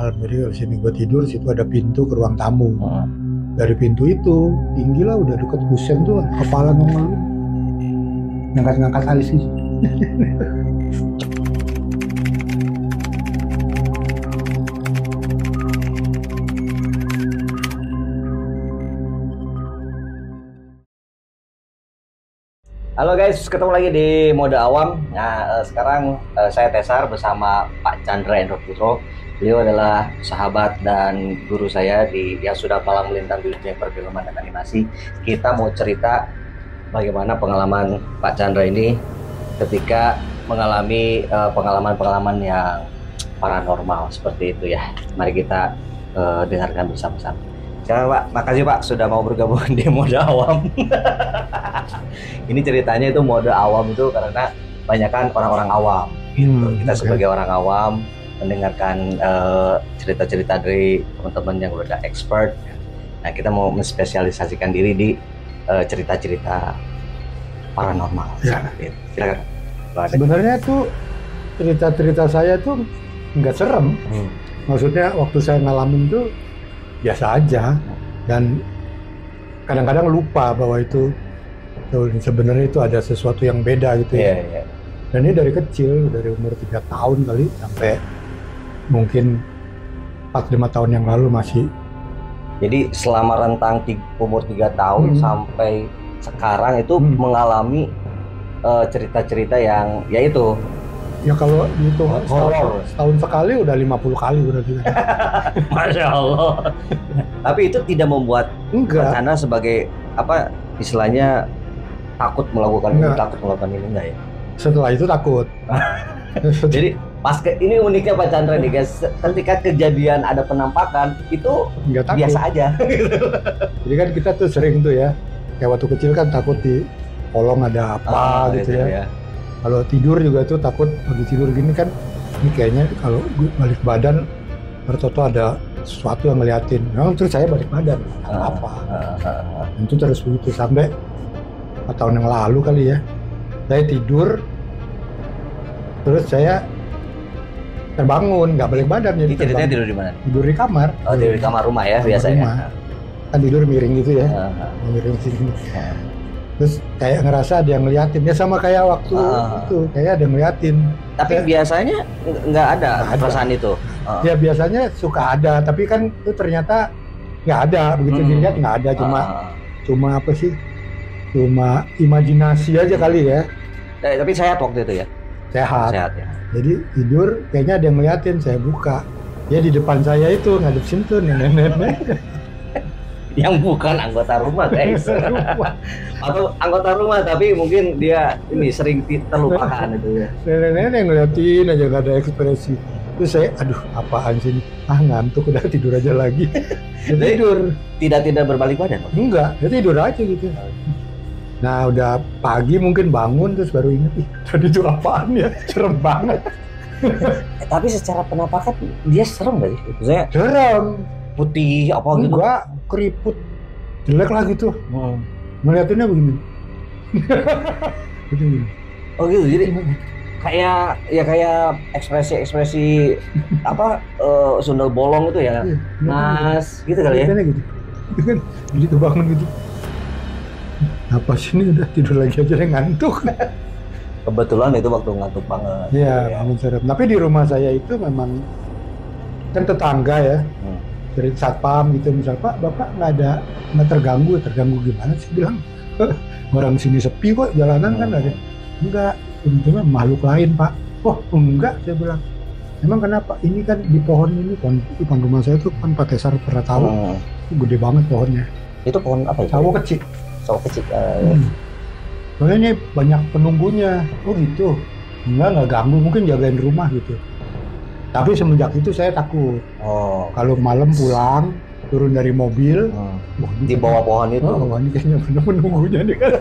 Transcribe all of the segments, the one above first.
dalam. Jadi di sini gue tidur, situ ada pintu ke ruang tamu. Dari pintu itu tinggi lah, udah deket kusen tuh, kepala nongol, ngangkat alis sih. Halo guys, ketemu lagi di Mode Awam. Nah, sekarang saya Tesar bersama Pak Chandra Endro Putro. Beliau adalah sahabat dan guru saya yang sudah malang melintang di dunia perfilman dan animasi. Kita mau cerita bagaimana pengalaman Pak Chandra ini ketika mengalami pengalaman-pengalaman yang paranormal seperti itu ya. Mari kita dengarkan bersama-sama. Pak, makasih Pak sudah mau bergabung di Mode Awam. Ini ceritanya itu Mode Awam itu karena banyak kan orang-orang awam gitu. Kita sebagai orang awam mendengarkan cerita-cerita dari teman-teman yang udah expert. Nah, kita mau menspesialisasikan diri di cerita-cerita paranormal. Ya. Silakan. Sebenarnya tuh cerita-cerita saya tuh nggak serem. Maksudnya waktu saya ngalamin tuh biasa aja, dan kadang-kadang lupa bahwa itu sebenarnya itu ada sesuatu yang beda gitu ya. Yeah. Dan ini dari kecil, dari umur 3 tahun kali sampai mungkin 4-5 tahun yang lalu masih. Jadi selama rentang umur 3 tahun sampai sekarang itu mengalami cerita-cerita yang yaitu ya kalau itu setahun sekali udah 50 kali berarti. Masya Allah. Tapi itu tidak membuat Chandra sebagai apa istilahnya takut melakukan ini enggak ya? Setelah itu takut. Jadi pas ini uniknya Pak Chandra nih guys, ketika kejadian ada penampakan itu biasa aja. Jadi kan kita tuh sering tuh ya, kayak waktu kecil kan takut di kolong ada apa gitu ya. Kalau tidur juga tuh takut lagi tidur gini kan, ini kayaknya kalau gue balik badan ternyata ada sesuatu yang ngeliatin. Nah, terus saya balik badan, apa? Itu terus begitu sampai 4 tahun yang lalu kali ya. Saya tidur, terus saya terbangun, nggak balik badan. Jadi ceritanya tidur di mana? Tidur di kamar. Oh, tidur di kamar rumah ya biasanya. Kan tidur miring gitu ya, miring sini. Terus kayak ngerasa ada yang ngeliatin, ya sama kayak waktu itu, kayak ada yang ngeliatin. Tapi biasanya nggak ada perasaan itu? Ya biasanya suka ada, tapi kan itu ternyata nggak ada, begitu dilihat nggak ada, cuma apa sih, cuma imajinasi aja kali ya. Tapi sehat waktu itu ya? Sehat ya. Jadi tidur, kayaknya ada yang ngeliatin, saya buka. Ya di depan saya itu, ngadep situ nenek-nenek. Yang bukan anggota rumah guys. Atau anggota rumah tapi mungkin dia ini sering terlupakan itu ya. Nenek-nenek ngeliatin aja, gak ada ekspresi. Terus saya, aduh apaan sih ini? Ngantuk, udah tidur aja lagi. Tidur. Tidak berbalik badan? Enggak, dia tidur aja gitu. Nah udah pagi mungkin bangun terus baru inget, ih tadi itu apaan ya? Serem banget. Tapi secara penampakan dia serem gak sih? Maksudnya serem. Putih apa gitu? Enggak, keriput jelek lah gitu. Ngeliatinnya begini. Oh gitu, jadi kayak ekspresi apa sundel bolong itu ya, mas gitu kali ya? Gitu. Itu kan begitu bangun gitu. Apa sih ini udah tidur lagi aja deh, ngantuk. Kebetulan itu waktu ngantuk banget. Iya, bangun serem. Tapi di rumah saya itu memang kan tetangga ya. Dari satpam gitu, misal Pak, Bapak nggak terganggu gimana sih, bilang orang sini sepi kok, jalanan kan ada. Enggak, untungnya makhluk lain Pak. Oh enggak, saya bilang. Emang kenapa? Ini kan di pohon ini, pohon rumah saya itu kan Pak Tesar pernah tahu, itu gede banget pohonnya. Itu pohon apa itu? Sawo kecil. Soalnya ini banyak penunggunya. Oh gitu. Enggak ganggu, mungkin jagain rumah gitu. Tapi semenjak itu saya takut. Kalau malam pulang, turun dari mobil, di bawah pohon itu. Ini kayaknya bener menunggunya nih kan.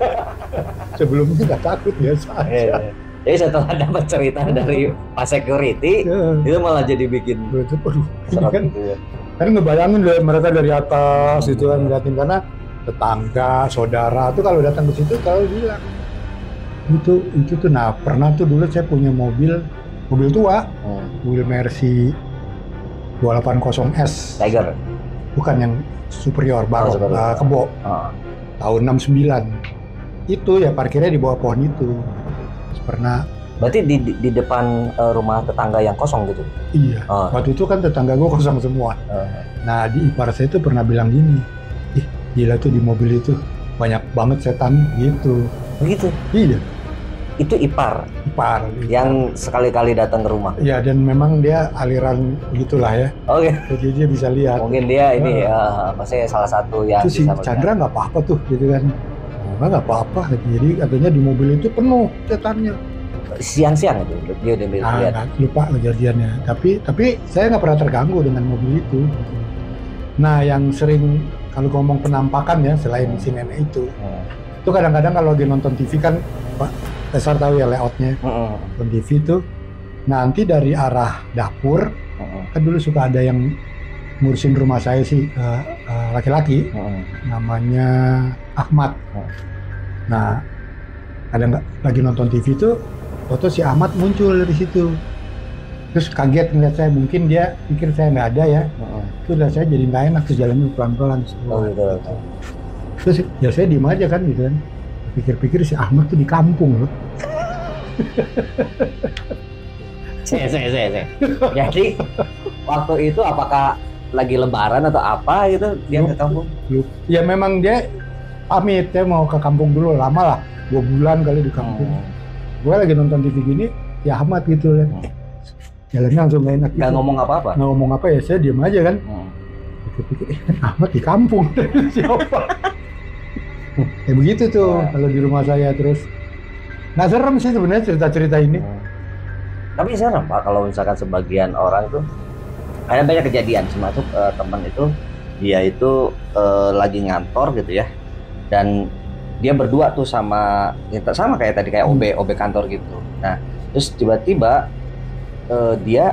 Sebelumnya nggak takut, biasa aja. Jadi setelah dapat cerita dari Pak Security, itu malah jadi bikin serem gitu ya. Kan ngebayangin mereka dari atas itu kan ngeliatin, karena tetangga, saudara tuh kalau datang ke situ kalau bilang itu tuh. Nah pernah tuh dulu saya punya mobil tua, mobil Mercy 280S. Tiger. Bukan yang superior, baru kebo. Tahun 69. Itu ya parkirnya di bawah pohon itu. Terus pernah. Berarti di depan rumah tetangga yang kosong gitu? Iya. Waktu itu kan tetangga gue kosong semua. Nah di ipar saya itu pernah bilang gini, ih gila tuh di mobil itu banyak banget setan gitu. Begitu? Iya. Itu ipar. Yang sekali-kali datang ke rumah. Iya, dan memang dia aliran gitulah ya. Oke. Jadi dia bisa lihat. Mungkin dia ini maksudnya salah satu yang itu si Chandra nggak apa-apa tuh gitu kan. Nggak apa-apa. Jadi katanya di mobil itu penuh setannya. Siang-siang itu dia udah lihat. Lupa kejadiannya. Tapi saya nggak pernah terganggu dengan mobil itu. Nah, yang sering kalau ngomong penampakan ya selain si nenek itu kadang-kadang kalau lagi nonton TV kan Pak Tesar tahu ya layoutnya. Nonton TV itu nanti dari arah dapur kan dulu suka ada yang ngurusin rumah saya sih laki-laki namanya Ahmad. Nah ada nggak lagi nonton TV itu foto si Ahmad muncul dari situ, terus kaget ngeliat saya, mungkin dia pikir saya nggak ada ya. Terus udah saya jadi nggak enak, terus jalannya pelan-pelan gitu. Terus ya saya diem aja kan gitu kan, pikir-pikir si Ahmad tuh di kampung loh. Jadi waktu itu apakah lagi lebaran atau apa gitu dia ke kampung? Ya memang dia pamit ya mau ke kampung dulu, lama lah 2 bulan kali di kampung. Gue lagi nonton TV gini ya Ahmad gitu kan. Jalannya langsung gak enak gitu. Nggak ngomong apa-apa? Nggak ngomong apa ya, saya diem aja kan. Pikir-pikir Ahmad di kampung. Siapa? Ya begitu tuh kalau di rumah saya. Terus nggak serem sih sebenarnya cerita-cerita ini. Tapi serem Pak kalau misalkan sebagian orang tuh ada banyak kejadian, termasuk teman itu dia itu lagi ngantor gitu ya, dan dia berdua tuh sama kayak tadi kayak OB kantor gitu. Nah terus tiba-tiba dia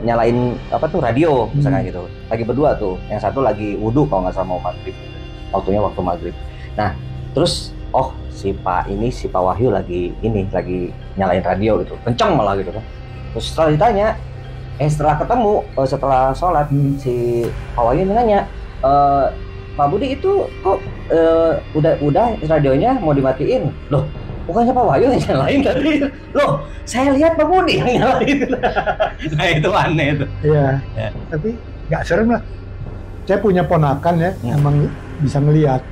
nyalain apa tuh radio misalkan gitu, lagi berdua tuh, yang satu lagi wudhu kalau nggak salah mau maghrib, waktu maghrib. Nah terus si Pak Wahyu lagi nyalain radio gitu, kenceng malah gitu kan. Terus setelah ditanya, setelah ketemu, setelah sholat, si Pak Wahyu nanya, Pak Budi itu kok udah radionya mau dimatiin? Loh, bukannya Pak Wahyu yang nyalain tadi? Loh, saya lihat Pak Budi yang nyalain. Nah itu aneh itu. Iya, tapi nggak serem lah. Saya punya ponakan ya, emang bisa ngelihat.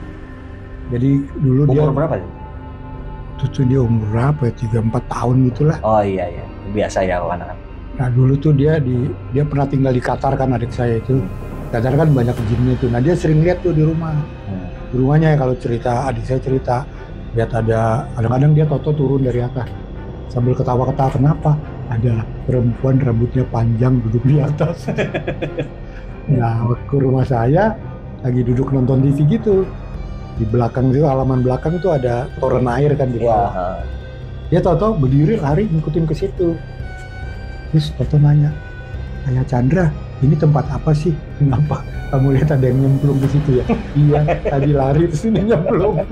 Jadi dulu umur berapa sih? Tuh dia umur berapa ya? 3-4 tahun gitulah. Oh iya, biasa ya anak-anak. Nah dulu tuh dia pernah tinggal di Qatar kan, adik saya itu. Qatar kan banyak jinnya itu. Nah dia sering lihat tuh di rumah. Di rumahnya ya kalau cerita, adik saya cerita, lihat ada, kadang-kadang dia toto turun dari atas sambil ketawa-ketawa. Kenapa? Ada perempuan rambutnya panjang duduk di atas. Nah ke rumah saya lagi duduk nonton TV gitu. Di belakang itu, halaman belakang itu ada toren air kan di bawah. Dia toto berdiri lari ngikutin ke situ. Terus toto nanya, Ayah Chandra, ini tempat apa sih? Kenapa kamu lihat ada yang nyemplung di situ ya? Iya, tadi lari terus ini nyemplung.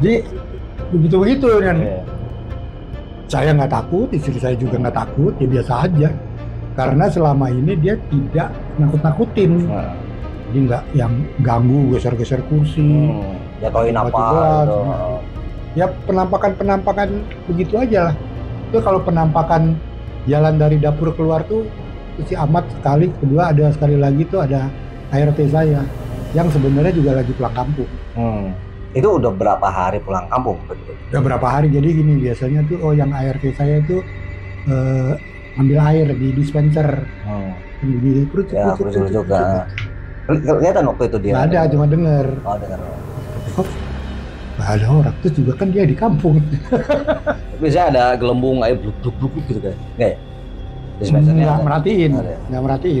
Jadi begitu kan. Saya nggak takut, istri saya juga nggak takut, ya biasa aja. Karena selama ini dia tidak nakut-nakutin. Jadi nggak yang ganggu, geser-geser kursi, jatuhin apa gitu. Ya penampakan begitu aja lah. Itu kalau penampakan jalan dari dapur keluar tuh si Ahmad sekali, kedua ada sekali lagi tuh ada ART saya yang sebenarnya juga lagi pulang kampung. Itu udah berapa hari pulang kampung? Udah berapa hari, jadi gini biasanya tuh yang ART saya tuh ambil air di dispenser. Di perut juga. Kelihatan waktu itu dia? Nggak ada, cuma denger. Oh, denger. Nggak ada orang, terus juga kan dia di kampung. Biasanya ada gelembung air bluk gitu kan? Nggak ya? Nggak merhatiin.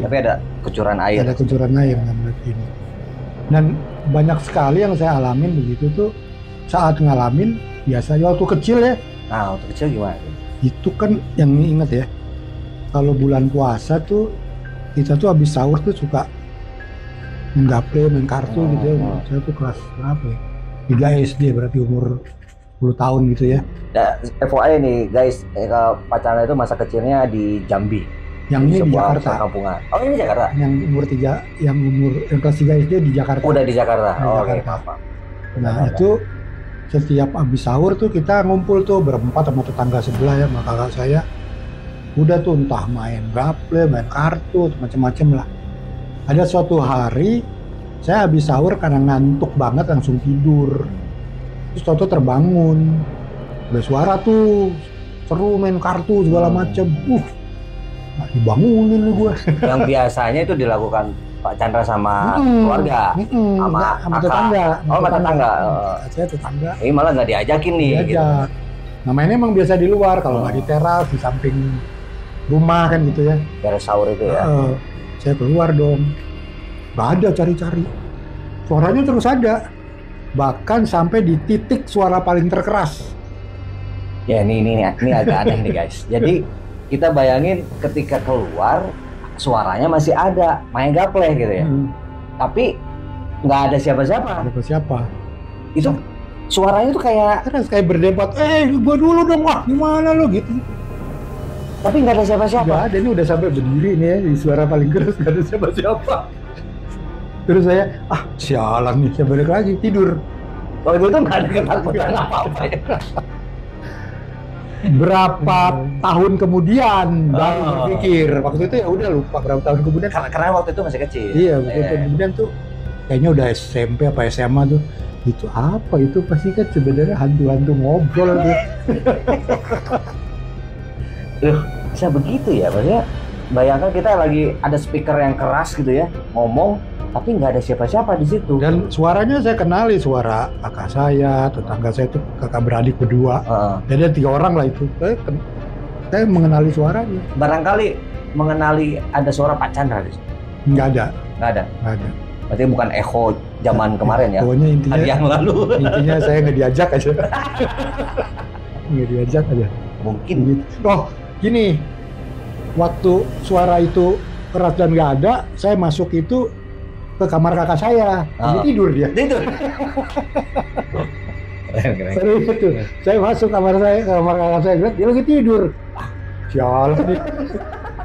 Tapi ada kucuran air. Ada kucuran air, nggak merhatiin. Dan banyak sekali yang saya alamin begitu tuh, saat ngalamin, biasanya waktu kecil ya. Nah, waktu kecil gimana? Itu kan yang ingat ya, kalau bulan puasa tuh, kita tuh habis sahur tuh suka menggaple, main kartu gitu ya. Saya tuh kelas berapa ya? 3 SD, berarti umur 10 tahun gitu ya. Nah, FYI nih guys, Pak Chandra itu masa kecilnya di Jambi. Yang ini di sebuah Jakarta. perkampungan. Oh ini Jakarta. Yang kelas 3 SD di Jakarta. Udah di Jakarta. Di Oh, oke, Jakarta. apa. Nah itu setiap habis sahur tuh kita ngumpul tuh berempat sama tetangga sebelah ya, sama kakak saya. Udah tuh entah main gaple, main kartu, macam-macam lah. Ada suatu hari saya habis sahur karena ngantuk banget langsung tidur. Terus Toto terbangun, udah suara tuh seru main kartu segala macem. Nah, dibangunin nih gue. Yang biasanya itu dilakukan Pak Chandra sama keluarga, sama tetangga. Oh, sama tetangga. Saya tetangga. Ini malah nggak diajakin nih. Diajak. Gitu. Nah mainnya emang biasa di luar, kalau nggak di teras, di samping rumah kan gitu ya. Beres sahur itu ya. Saya keluar dong. Nggak ada, cari-cari. Suaranya terus ada. Bahkan sampai di titik suara paling terkeras. Ya ini agak aneh nih guys. Jadi kita bayangin ketika keluar suaranya masih ada, main gaple gitu ya. Tapi nggak ada siapa-siapa. Siapa? Itu suaranya tuh kayak berdebat. Gua dulu dong, wah gimana lo gitu. Tapi nggak ada siapa-siapa. Nggak ada, ini udah sampai berdiri nih ya, di suara paling keras nggak ada siapa-siapa. Terus saya, sialan nih, saya balik lagi tidur. Kalau itu nggak ada ketakutan apa-apa ya. Berapa tahun kemudian baru berpikir. Waktu itu ya udah lupa berapa tahun kemudian. Karena waktu itu masih kecil. Iya, kemudian tuh kayaknya udah SMP apa SMA tuh. Itu apa itu, pasti kan sebenarnya hantu-hantu ngobrol tuh. Loh, bisa begitu ya? Maksudnya bayangkan kita lagi ada speaker yang keras gitu ya, ngomong, tapi nggak ada siapa-siapa di situ. Dan suaranya saya kenali, suara kakak saya, tetangga saya itu kakak beradik berdua. Jadi ada 3 orang lah itu. Saya mengenali suaranya. Barangkali mengenali ada suara Pak Chandra di situ? Nggak ada. Nggak ada? Nggak ada. Berarti bukan echo zaman kemarin ya? Pokoknya intinya, hari yang lalu. Intinya saya nggak diajak aja. Nggak diajak aja. Mungkin. Oh, gini. Waktu suara itu keras dan nggak ada, saya masuk itu ke kamar kakak saya. Tidur dia. Tidur. Serius itu. Saya masuk kamar kakak saya, lihat dia lagi tidur. Sialan nih.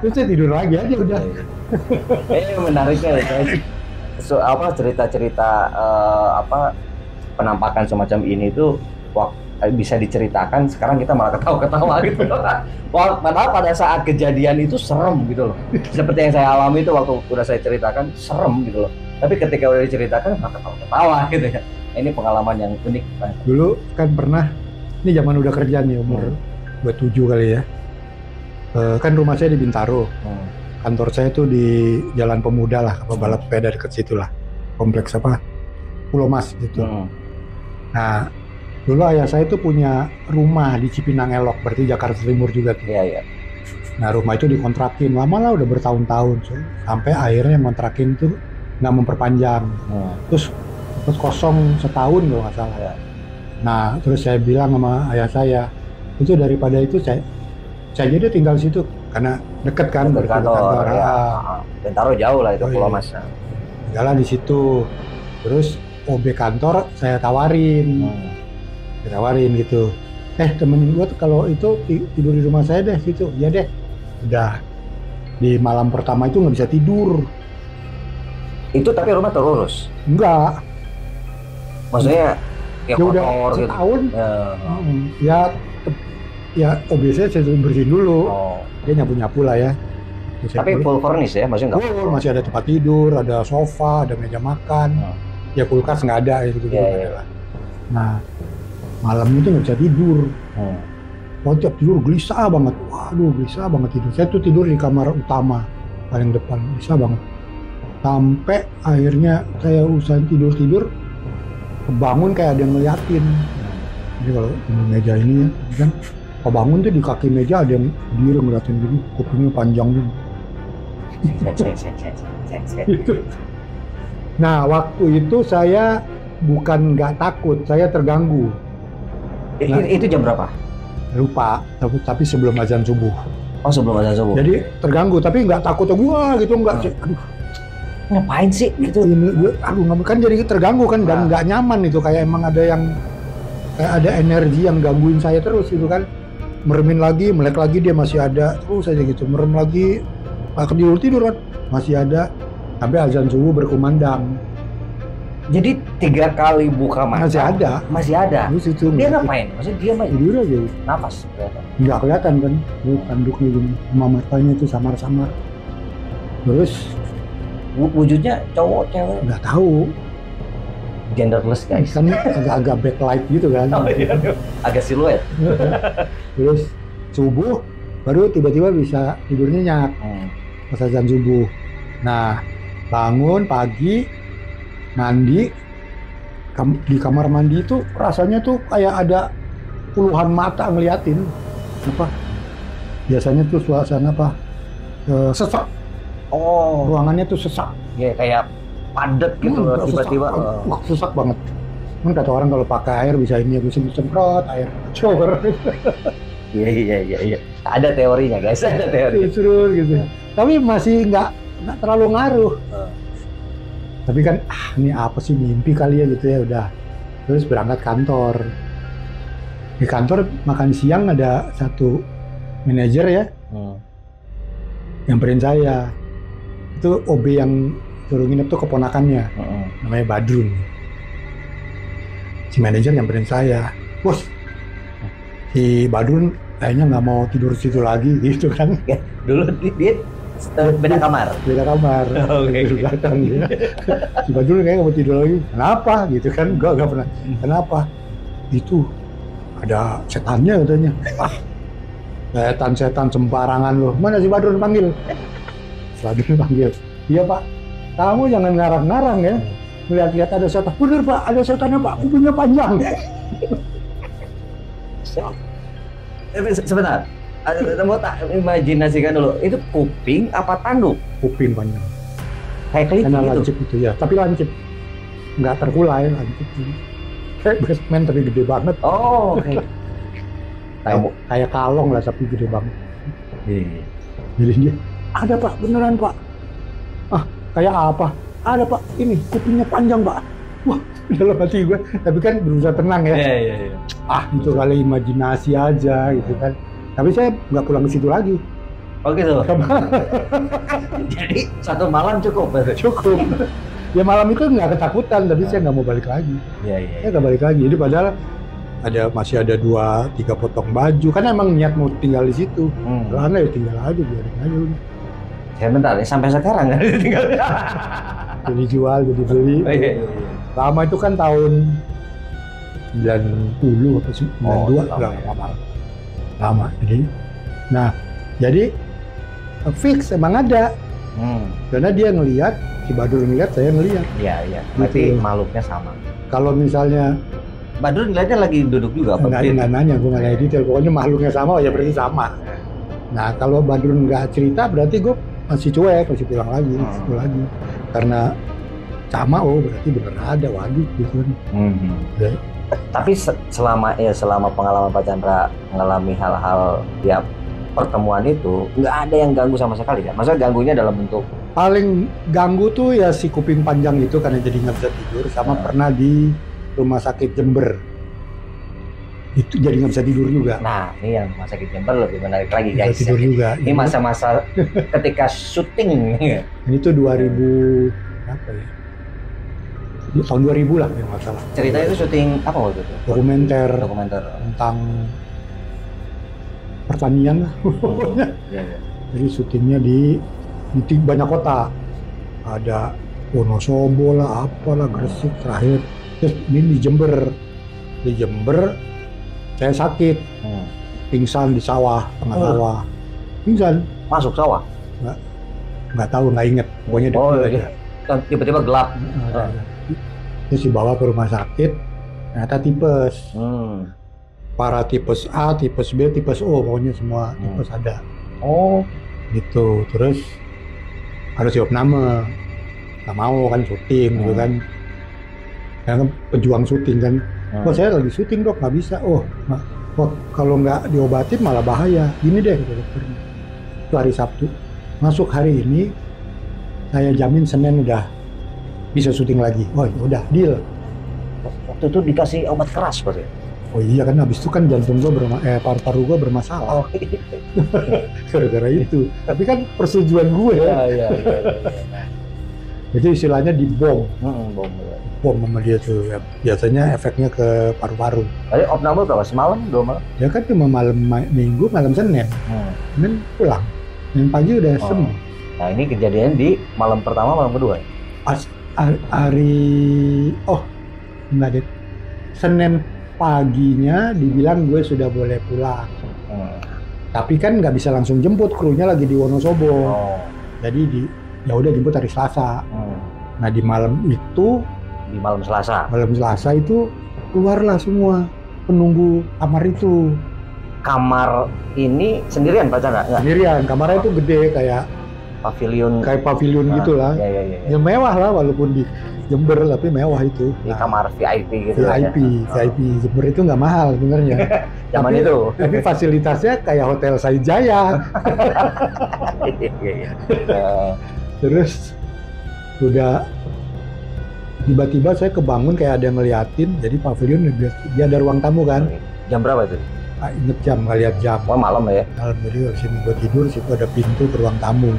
Terus saya tidur lagi aja udah. Menariknya ya sih. Cerita-cerita penampakan semacam ini tuh bisa diceritakan, sekarang kita malah ketawa-ketawa gitu. Wah, padahal pada saat kejadian itu serem gitu loh. Seperti yang saya alami itu waktu udah saya ceritakan serem gitu loh. Tapi ketika udah diceritakan malah ketawa-ketawa gitu ya. Ini pengalaman yang unik. Dulu kan pernah, ini zaman udah kerja nih umur 27 kali ya. Kan rumah saya di Bintaro. Kantor saya tuh di Jalan Pemuda lah, balap sepeda dekat situ lah. Kompleks Pulau Mas gitu. Nah, dulu ayah saya tuh punya rumah di Cipinang Elok, berarti Jakarta Timur juga tuh. Iya. Nah, rumah itu dikontrakin, lama lah udah bertahun-tahun. Sampai akhirnya kontrakin tuh nggak memperpanjang. Terus kosong setahun kalau nggak salah ya. Nah, terus saya bilang sama ayah saya, itu daripada itu saya jadi tinggal situ karena deket kan dari kantor. Bintaro jauh lah itu Pulau Mas. Jalan di situ. Terus OB kantor saya tawarin. Ditawarin gitu. Temenin gua tuh kalau itu tidur di rumah saya deh situ. Ya deh. Udah. Di malam pertama itu nggak bisa tidur. Itu tapi rumah terurus? Enggak. Maksudnya ya kotor udah gitu. Setahun. Ya biasanya saya bersihin dulu. Dia nyapu-nyapu lah ya. Tapi full furnish ya? Maksudnya full, masih ada tempat tidur, ada sofa, ada meja makan. Ya kulkas nggak ada gitu. Nah, malam itu nggak bisa tidur. Tiap tidur gelisah banget. Waduh, gelisah banget tidur. Saya tuh tidur di kamar utama paling depan, gelisah banget. Sampai akhirnya saya usahain tidur, kebangun kayak ada yang ngeliatin. Jadi kalau di meja ini ya, kan kebangun tuh di kaki meja ada yang berdiri ngeliatin gitu, kupingnya panjang gitu. Nah, waktu itu saya bukan nggak takut, saya terganggu. Itu jam berapa? Lupa, tapi sebelum azan subuh. Oh, sebelum azan subuh. Jadi terganggu, tapi nggak takut gua gitu, nggak. Aduh, ngapain sih gitu? Kan jadi terganggu kan, dan nggak nyaman itu, kayak emang ada yang kayak ada energi yang gangguin saya terus gitu kan. Meremin lagi, melek lagi dia masih ada terus aja gitu, merem lagi tidur kan masih ada sampai azan subuh berkumandang. Jadi 3 kali buka mata masih ada. Terus itu dia ngapain? Maksudnya dia tidur aja, nafas kelihatan. Nggak kelihatan kan, tanduknya gini, sama matanya itu samar-samar. Terus wujudnya cowok cewek nggak tahu, genderless guys, kan agak-agak backlight gitu kan. Agak siluet. Terus subuh baru tiba-tiba bisa tidur nyenyak pas azan subuh. Nah bangun pagi mandi di kamar mandi itu rasanya tuh kayak ada puluhan mata ngeliatin. Apa biasanya tuh suasana apa sesak. Ruangannya tuh sesak ya, kayak padat gitu tiba-tiba. Sesak banget. Kan kata orang kalau pakai air bisa ini bisa semprot air shower. Iya. Ada teorinya guys, ada teori. Seru gitu. Tapi masih nggak terlalu ngaruh. Tapi kan ini apa sih, mimpi kali ya gitu ya udah. Terus berangkat kantor. Di kantor makan siang ada satu manajer ya. Nyamperin saya. Itu OB yang suruh nginep tuh keponakannya. Namanya Badrun. Si manajer nyamperin saya. Bos, si Badrun kayaknya nggak mau tidur situ lagi gitu kan. Dulu dia beda kamar. Oke. Si Badrun kayaknya nggak mau tidur lagi. Kenapa gitu kan? Gak pernah. Kenapa? Itu ada setannya katanya. Setan sembarangan loh. Mana si Badrun panggil? Badrun panggil. Iya Pak. Kamu jangan ngarang-ngarang ya. Lihat-lihat ada setan. Bener Pak, ada setannya Pak. Kupingnya panjang. Sebentar. Mau tak imajinasikan dulu, itu kuping apa tanduk? Kuping panjang. Kayak kelingking gitu? Lancip itu ya, tapi lancip. Nggak terkulai, lancip. Kayak basement tapi gede banget. Oke. Kayak kalong lah tapi gede banget. Jadi dia, ada Pak, beneran Pak. Kayak apa? Ada Pak, ini kupingnya panjang Pak. Wah, dalam hati gue, tapi kan berusaha tenang ya. Iya. Itu kali imajinasi aja gitu kan. Tapi saya nggak pulang ke situ lagi. Oh gitu. Jadi satu malam cukup. Cukup. Ya malam itu nggak ketakutan, tapi saya nggak mau balik lagi. Iya. Saya nggak balik lagi. Jadi padahal masih ada 2-3 potong baju. Kan emang niat mau tinggal di situ. Karena ya tinggal aja, biarin aja udah. Ya bentar, sampai sekarang kan tinggal. Jadi jual, jadi beli. Iya. Lama itu kan tahun 90 atau 92 lama. Jadi fix emang ada. Karena dia ngelihat, si Badrun ngelihat, saya ngelihat. Iya. Berarti makhluknya sama. Kalau misalnya Badrun ngeliatnya lagi duduk juga apa? Nggak nanya, gue nggak nanya detail. Pokoknya makhluknya sama, ya berarti sama. Nah kalau Badrun nggak cerita, berarti gue masih cuek, masih pulang lagi, lagi. Karena sama, berarti bener ada, waduh gitu kan. Tapi selama pengalaman Pak Chandra mengalami hal-hal ya pertemuan itu, nggak ada yang ganggu sama sekali kan? Maksudnya ganggunya dalam bentuk? Paling ganggu tuh ya si kuping panjang itu karena jadi nggak bisa tidur, sama pernah di rumah sakit Jember. Itu jadi nggak bisa tidur juga. Nah, ini yang rumah sakit Jember lebih menarik lagi guys. Bisa tidur juga. Ini masa-masa ketika syuting. Ini tuh 2000 apa ya? Tahun 2000 lah yang masalah. Ceritanya itu syuting apa waktu itu? Dokumenter tentang pertanian lah. Iya. Jadi syutingnya di banyak kota. Ada Wonosobo lah, apalah, Gresik terakhir. Terus ini di Jember. Di Jember saya sakit. Pingsan di sawah, tengah sawah. Pingsan. Masuk sawah? Nggak tahu, nggak inget. Pokoknya tiba-tiba gelap. Terus dibawa ke rumah sakit, ternyata tipes. Para tipes A, tipes B, tipes O, pokoknya semua tipes ada. Gitu. Terus harus jawab nama. Nggak mau kan syuting gitu kan. Karena pejuang syuting kan. Saya lagi syuting dok, nggak bisa. Kalau nggak diobatin malah bahaya. Gini deh kata dokternya. Itu hari Sabtu. Masuk hari ini, saya jamin Senin udah bisa syuting lagi. Udah deal. Waktu itu dikasih obat keras pasti. Oh iya kan, habis itu kan jantung gue paru-paru gue bermasalah. Oh iya. Gara-gara itu. Tapi kan persetujuan gue ya. Iya. Jadi istilahnya dibom. Bom. Ya. Bom sama dia tuh. Ya, biasanya efeknya ke paru-paru. Tadi opname berapa? Semalam, 2 malam? Ya kan cuma malam Minggu, malam Senin. Senin pulang. Senin pagi udah sembuh. Nah ini kejadian di malam pertama, malam kedua. Enggak deh. Senin paginya dibilang gue sudah boleh pulang. Tapi kan nggak bisa langsung jemput, krunya lagi di Wonosobo. Jadi ya udah jemput hari Selasa. Nah di malam Selasa itu keluarlah semua penunggu kamar itu. Kamar ini sendirian Pak Chandra? Sendirian, kamarnya itu gede kayak pavilion gitulah. Ya mewah lah walaupun di Jember, tapi mewah itu. Di kamar VIP gitu. VIP Jember itu nggak mahal sebenarnya. Zaman itu. Tapi fasilitasnya kayak Hotel Saijaya. Terus udah tiba-tiba saya kebangun kayak ada yang ngeliatin. Jadi pavilion dia ada ruang tamu kan. Jam berapa itu? Inget jam, nggak lihat jam. Oh malam ya? Malam, jadi di sini gue tidur, situ ada pintu ke ruang tamu.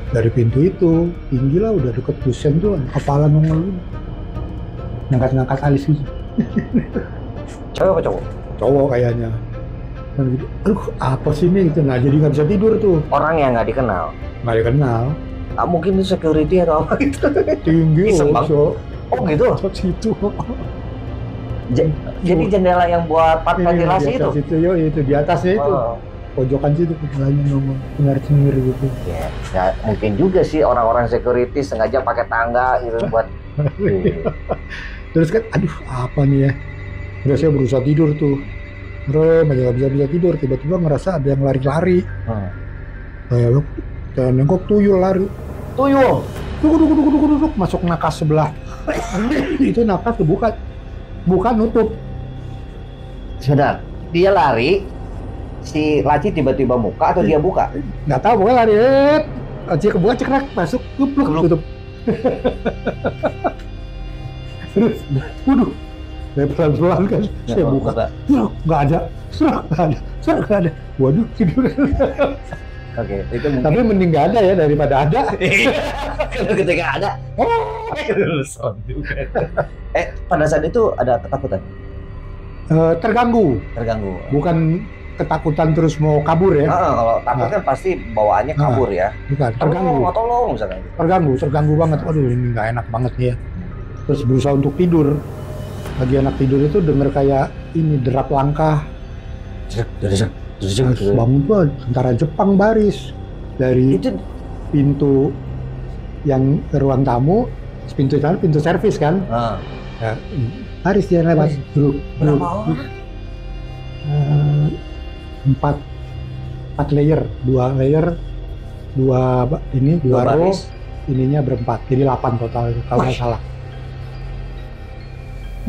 Dari pintu itu, tinggi lah udah deket dosen tuh, kepala nongol ngangkat-ngangkat alis gitu. Cewek apa cowok? Cowok kayaknya. Aduh, apa sih ini? Gitu. Nah, jadi nggak bisa tidur tuh. Orang yang nggak dikenal? Nggak dikenal. Mungkin itu security atau apa gitu. Tinggi, Oh gitu? Situ. Jadi jendela yang buat ventilasi itu? Itu di atasnya itu. Pojokan situ kepalanya ngomong cengar-cengir gitu. Ya mungkin juga sih orang-orang security sengaja pakai tangga gitu buat. Terus kan, aduh apa nih ya? Terus saya berusaha tidur tuh. Terus nggak bisa tidur. Tiba-tiba ngerasa ada yang lari-lari. Kayak nengok tuyul lari. Tuyul? Duduk, masuk nakas sebelah. Itu nakas kebuka. Bukan nutup. Sudah, dia lari, si laci tiba-tiba buka atau dia buka? Nggak tahu, pokoknya lari. Laci kebuka, cekrek, masuk, tutup. Terus, waduh, saya pelan-pelan kan, saya buka. Nggak ada. Waduh, tidur. Oke, itu mungkin. Tapi mending nggak ada ya daripada ada. Kalau ketika ada, pada saat itu ada ketakutan? Terganggu. Bukan ketakutan terus mau kabur ya. Kalau takut kan pasti bawaannya kabur ya. Bukan, terganggu. Tolong misalkan. Terganggu banget. Aduh, ini nggak enak banget nih ya. Terus berusaha untuk tidur. Lagi enak tidur itu denger kayak ini derap langkah. Bangun tuh tentara Jepang baris dari pintu yang ke ruang tamu, pintu servis kan. Ya, baris dia lewat duduk. Empat layer, dua row, ininya berempat, jadi 8 total kalau nggak salah.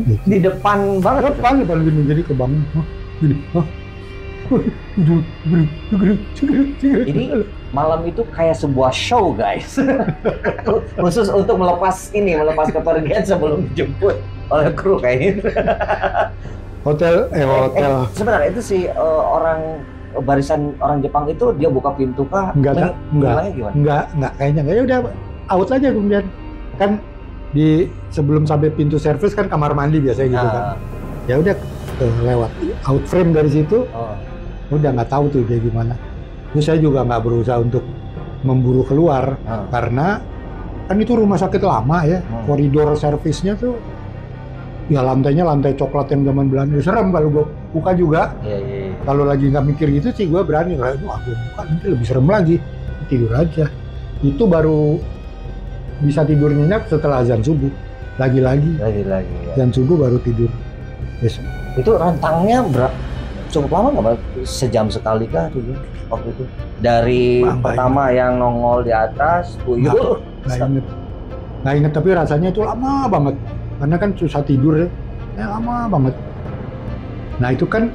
Di depan banget. Depan gini, jadi kebangun. Gini. Jadi malam itu kayak sebuah show guys. Khusus untuk melepas kepergian sebelum dijemput oleh kru kayaknya. Hotel. Sebenarnya itu si orang barisan orang Jepang itu dia buka pintu kah? Enggak kayaknya enggak, ya udah out aja kemudian. Kan di sebelum sampai pintu servis kan kamar mandi biasanya gitu kan. Ya udah lewat out frame dari situ. Udah nggak tahu tuh dia gimana. Terus saya juga nggak berusaha untuk memburu keluar karena kan itu rumah sakit lama ya. Koridor servisnya tuh ya lantainya lantai coklat yang zaman Belanda. Serem kalau gue buka juga. Kalau lagi nggak mikir gitu sih gue berani. Wah, gue buka nanti lebih serem lagi. Tidur aja. Itu baru bisa tidur nyenyak setelah azan subuh. Lagi-lagi. Ya. Azan subuh baru tidur. Yes. Itu rentangnya cukup lama nggak, sejam sekali kah tuh waktu itu? Dari pertama yang nongol di atas, tuyul. Nggak inget, tapi rasanya itu lama banget. Karena kan susah tidur ya, lama banget. Nah itu kan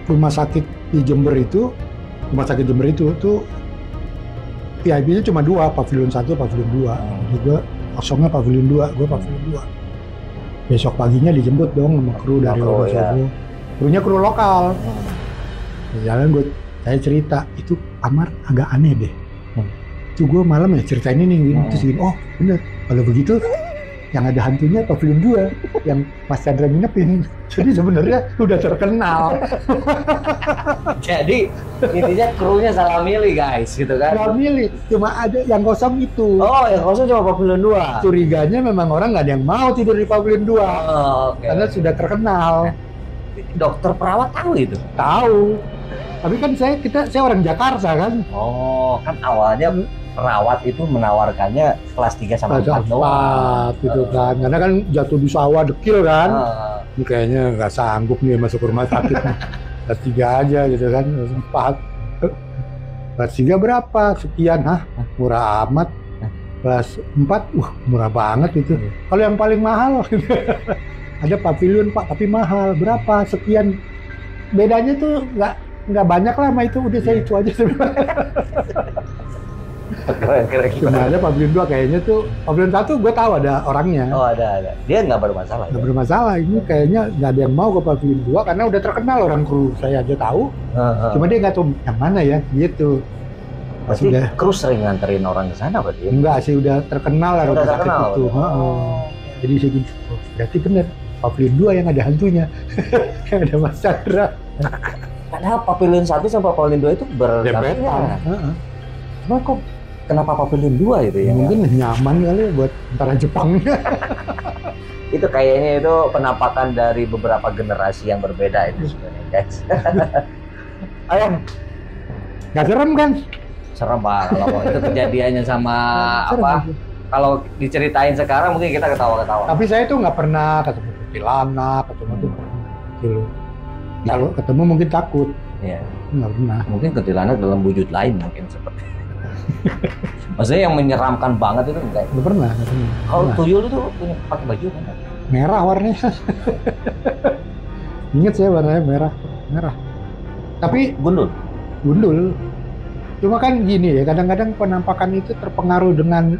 rumah sakit Jember itu tuh VIP-nya cuma 2, pavilion 1, pavilion 2. Juga kosongnya pavilion 2, gue pavilion 2. Besok paginya dijemput dong sama kru dari Wonosobo. krunya kru lokal. Di jalan saya cerita, itu kamar agak aneh deh. Itu gue malam ya ceritain ini gini, terus gini, oh bener, kalau begitu yang ada hantunya Pavilion 2 yang Mas Chandra nginepin. Jadi sebenarnya udah terkenal. Jadi intinya krunya salah milih guys, gitu kan? Salah milih, cuma ada yang kosong itu. Oh, yang kosong cuma Pavilion 2. Curiganya memang orang nggak ada yang mau tidur di Pavilion 2. Oh, Karena sudah terkenal. Dokter perawat tahu itu? Tahu. Tapi kan saya orang Jakarta kan. Oh, kan awalnya perawat itu menawarkannya kelas 3 sama 4 doang. Gitu kan. Karena kan jatuh di sawah dekil kan. Ini kayaknya nggak sanggup nih masuk rumah sakit. Kelas 3 aja gitu kan. Kelas 4. Kelas 3 berapa? Sekian. Hah? Murah amat. Kelas 4, murah banget itu. Kalau yang paling mahal ada Pavilion Pak, tapi mahal. Berapa? Sekian. Bedanya tuh nggak banyak lah sama itu. Udah saya itu aja sebenarnya. Keren. Cuma ada Pavilion 2 kayaknya tuh. Pavilion 1 gue tahu ada orangnya. Oh ada. Dia nggak bermasalah. Nggak bermasalah. Ini kayaknya nggak ada yang mau ke Pavilion 2 karena udah terkenal, orang kru saya aja tahu. Cuma dia nggak tahu yang mana ya gitu. Berarti kru sering nganterin orang ke sana berarti? Enggak sih, udah terkenal lah udah terkenal itu. Jadi saya gini, berarti bener Pavilion 2 yang ada hantunya. Yang ada Mas Chandra. Padahal Pavilion 1 sama Pavilion 2 itu berdekatan. Cuma kok kenapa Pavilion 2 itu ya? Mungkin nyaman kali ya buat antara Jepang. Itu kayaknya itu penampakan dari beberapa generasi yang berbeda itu sebenarnya guys. Ayo. Nggak serem kan? Serem banget kalau itu kejadiannya sama apa? Kalau diceritain sekarang mungkin kita ketawa-ketawa. Tapi saya tuh nggak pernah ketemu kuntilanak, ketemu tuh gitu. Kalau ketemu mungkin takut. Iya. Nggak pernah. Mungkin kuntilanak dalam wujud lain mungkin seperti. Maksudnya yang menyeramkan banget itu enggak? Nggak pernah. Kalau tuyul itu punya pakai baju kan? Merah warnanya. Ingat saya warnanya merah. Tapi gundul. Cuma kan gini ya, kadang-kadang penampakan itu terpengaruh dengan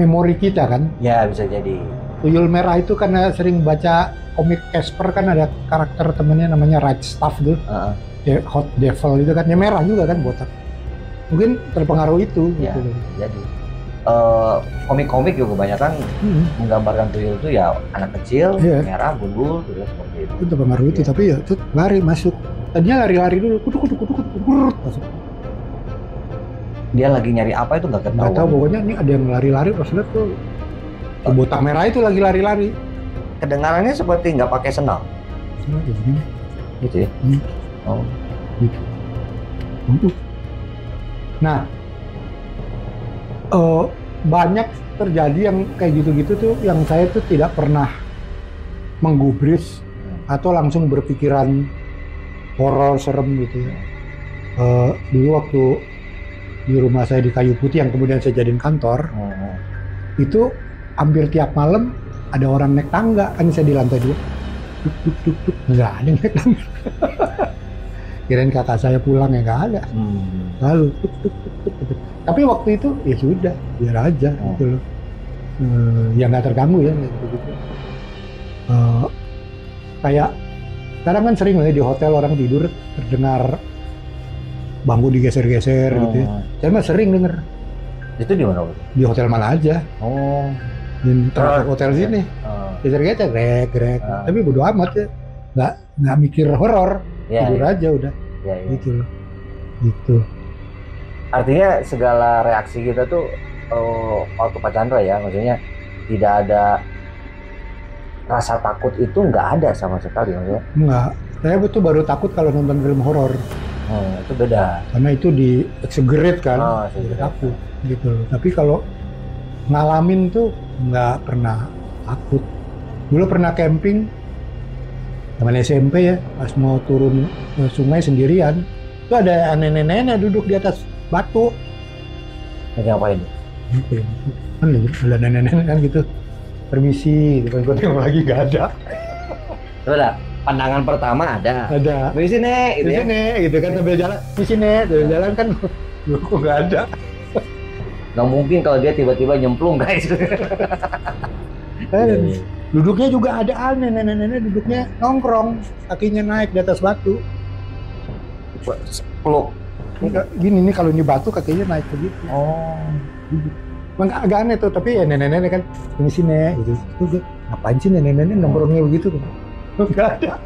memori kita kan. Ya bisa jadi. Tuyul merah itu karena sering baca komik Casper kan ada karakter temennya namanya Right Stuff tuh. Hot Devil itu kan, ya merah juga kan botak. Mungkin terpengaruh itu. Ya, gitu. Jadi komik-komik juga kebanyakan menggambarkan tuyul itu ya anak kecil, merah, gundul, gitu seperti itu. Itu terpengaruh itu, tapi ya itu lari masuk. Tadinya lari-lari dulu, kuduk, masuk. Dia lagi nyari apa itu nggak ketahuan. Nggak tahu, pokoknya ini ada yang lari-lari pas lihat tuh botak merah itu lagi lari-lari. Kedengarannya seperti nggak pakai sendal. Gitu ya. Oh. Gitu. Nah, banyak terjadi yang kayak gitu-gitu tuh, yang saya tuh tidak pernah menggubris atau langsung berpikiran horor serem gitu ya. Dulu waktu di rumah saya di Kayu Putih yang kemudian saya jadiin kantor, itu hampir tiap malam ada orang naik tangga, kan saya di lantai 2, tuk, nggak ada yang naik tangga. Kirain kakak saya pulang ya nggak ada, lalu tuk. Tapi waktu itu ya sudah, biar aja gitu loh, ya nggak terganggu ya gitu. Kayak sekarang kan sering ya di hotel orang tidur terdengar bangku digeser-geser gitu ya. Saya mah sering denger. Itu di mana? Di hotel mana aja. Di hotel sini. Geser-geser, grek. Tapi bodo amat ya. Nggak mikir horor. Tidur aja udah. Gitu loh. Gitu. Artinya segala reaksi kita tuh waktu Pak Chandra ya, maksudnya tidak ada rasa takut itu nggak ada sama sekali maksudnya. Nggak. Saya betul baru takut kalau nonton film horor. Itu beda. Karena itu di exaggerate kan, takut gitu loh. Tapi kalau ngalamin tuh nggak pernah takut. Dulu pernah camping zaman SMP ya, pas mau turun ke sungai sendirian, itu ada nenek-nenek duduk di atas batu. Ngapain? Kan ada nenek-nenek kan gitu, permisi, gue tengok lagi nggak ada. Udah. Pandangan pertama ada. Di sini, gitu, gitu kan sambil jalan. Di sini, sambil jalan kan, kok nggak ada. Nggak mungkin kalau dia tiba-tiba nyemplung guys. Duduknya juga ada aneh, nenek-nenek duduknya nongkrong, kakinya naik di atas batu. Peluk. Gini nih kalau ini batu kakinya naik begitu. Oh. Emang agak aneh tuh, tapi ya nenek-nenek kan ini sini gitu. Tuh, ngapain sih nenek-nenek nongkrongnya begitu? Enggak ada.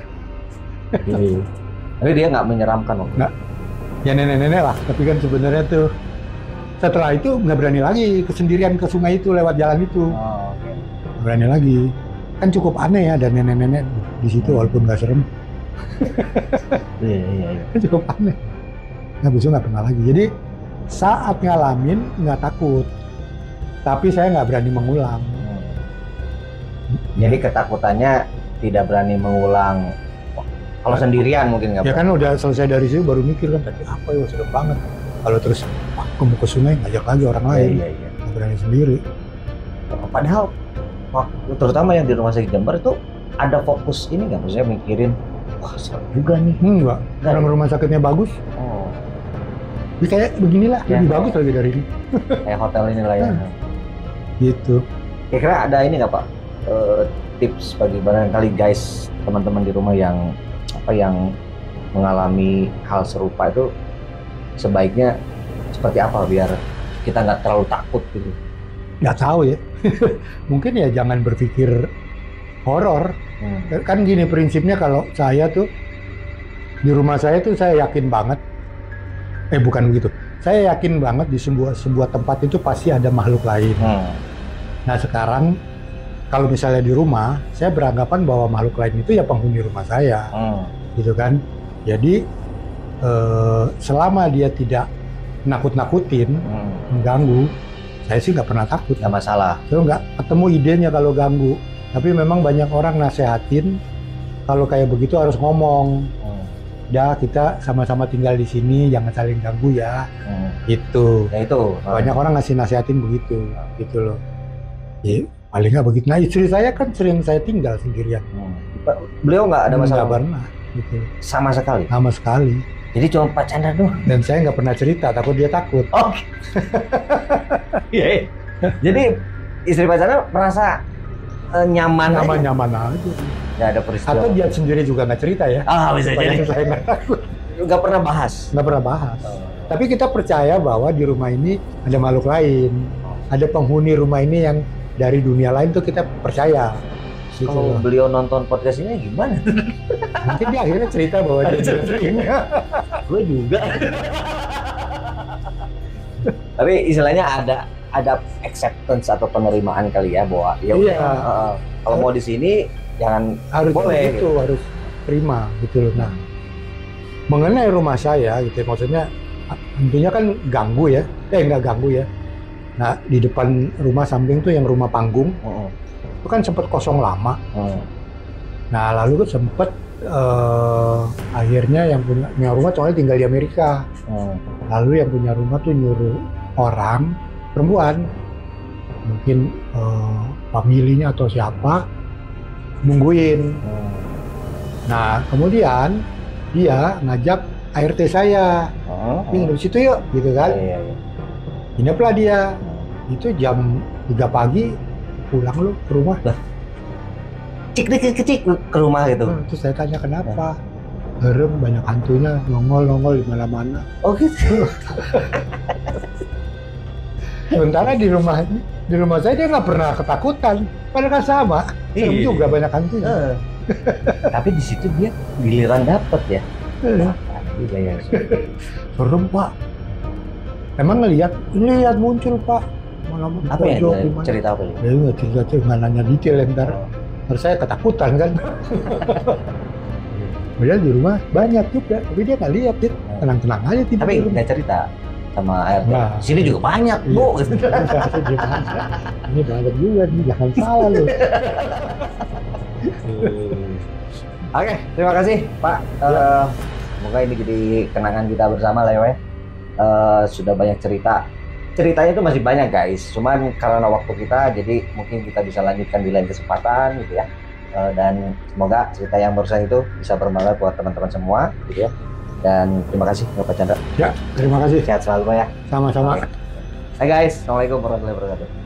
Tapi dia nggak menyeramkan waktu. Nggak. Ya nenek-nenek lah, tapi kan sebenarnya tuh setelah itu nggak berani lagi kesendirian ke sungai itu lewat jalan itu. Oh, okay. Nggak berani lagi. Kan cukup aneh ya ada nenek-nenek di situ walaupun nggak serem. Iya. Cukup aneh. Nggak bisa nggak pernah lagi. Jadi saat ngalamin nggak takut, tapi saya nggak berani mengulang. Jadi ketakutannya tidak berani mengulang. Kalau sendirian mungkin nggak. Ya kan udah selesai dari situ baru mikir kan tadi apa ya serem banget. Kalau terus aku mau ke sungai ngajak lagi orang lain. Iya. Nggak berani sendiri. Padahal terutama yang di rumah sakit Jember itu ada fokus ini nggak? Maksudnya mikirin wah serem juga nih. Enggak. Orang rumah sakitnya bagus. Oh. Jadi kayak beginilah Ya, lebih bagus lagi dari ini. Kayak hotel ini lah ya. Gitu. Kira-kira ada ini nggak Pak? Tips bagi barangkali guys teman-teman di rumah yang mengalami hal serupa itu sebaiknya seperti apa biar kita nggak terlalu takut gitu? Nggak tahu ya. Mungkin ya jangan berpikir horor. Kan gini prinsipnya kalau saya tuh di rumah saya tuh saya yakin banget. Bukan begitu. Saya yakin banget di sebuah tempat itu pasti ada makhluk lain. Nah sekarang kalau misalnya di rumah, saya beranggapan bahwa makhluk lain itu ya penghuni rumah saya, gitu kan. Jadi selama dia tidak nakut-nakutin, mengganggu, saya sih nggak pernah takut. Nggak masalah. Saya nggak ketemu idenya kalau ganggu. Tapi memang banyak orang nasehatin kalau kayak begitu harus ngomong. Udah kita sama-sama tinggal di sini, jangan saling ganggu ya. Itu. Ya itu. Banyak orang ngasih nasehatin begitu, gitu loh. Ya, paling nggak begitu. Nah istri saya kan sering saya tinggal sendirian. Beliau nggak ada masalah? Nggak pernah. Gitu. Sama sekali? Sama sekali. Jadi cuma Pak Chandra doang? Dan saya nggak pernah cerita, takut dia takut. Oh. Iya. Jadi istri Pak Chandra merasa nyaman aja. Nggak ada peristiwa. Atau dia sendiri juga nggak cerita ya. Bisa jadi. Saya nggak takut. Nggak pernah bahas? Nggak pernah bahas. Tapi kita percaya bahwa di rumah ini ada makhluk lain. Ada penghuni rumah ini yang dari dunia lain tuh kita percaya. Gitu. Kalau beliau nonton podcast ini gimana? Mungkin dia akhirnya cerita bahwa dia sering. Gue juga. Tapi istilahnya ada acceptance atau penerimaan kali ya bahwa ya iya. Kalau mau di sini jangan harus boleh gitu, harus terima gitu loh. Nah, mengenai rumah saya gitu, maksudnya tentunya kan ganggu ya, nggak ganggu ya. Nah di depan rumah samping tuh yang rumah panggung, itu kan sempet kosong lama. Nah lalu tuh sempet akhirnya yang punya rumah soalnya tinggal di Amerika. Lalu yang punya rumah tuh nyuruh orang perempuan, mungkin familinya atau siapa, nungguin. Nah kemudian dia ngajak ART saya, di situ yuk, gitu kan. Inaplah dia, itu jam 3 pagi pulang lu ke rumah. Cik ke rumah gitu. Terus saya tanya kenapa? Serem, banyak hantunya, nongol di mana-mana. Oh gitu. Sementara di rumah saya dia nggak pernah ketakutan, padahal kan sama, serem juga banyak hantunya. Tapi di situ dia giliran dapet ya. Ya. Serem Pak. Emang lihat muncul Pak. Apa ya cerita apa ya? Ya nggak cerita nggak nanya detail ntar. Terus saya ketakutan kan. Padahal di rumah banyak juga, tapi dia nggak lihat, tenang-tenang aja tidur. Tapi nggak cerita sama ART. Nah, sini juga banyak, Bu. Ini banyak juga, jangan salah loh. Oke, terima kasih Pak. Semoga ini jadi kenangan kita bersama lah ya. Sudah banyak ceritanya itu masih banyak guys, cuman karena waktu kita jadi mungkin kita bisa lanjutkan di lain kesempatan gitu ya. Dan semoga cerita yang barusan itu bisa bermanfaat buat teman-teman semua gitu ya. Dan terima kasih Pak Chandra. Ya, terima kasih. Sehat selalu Pak ya. Sama-sama. Hai guys, assalamualaikum warahmatullahi wabarakatuh.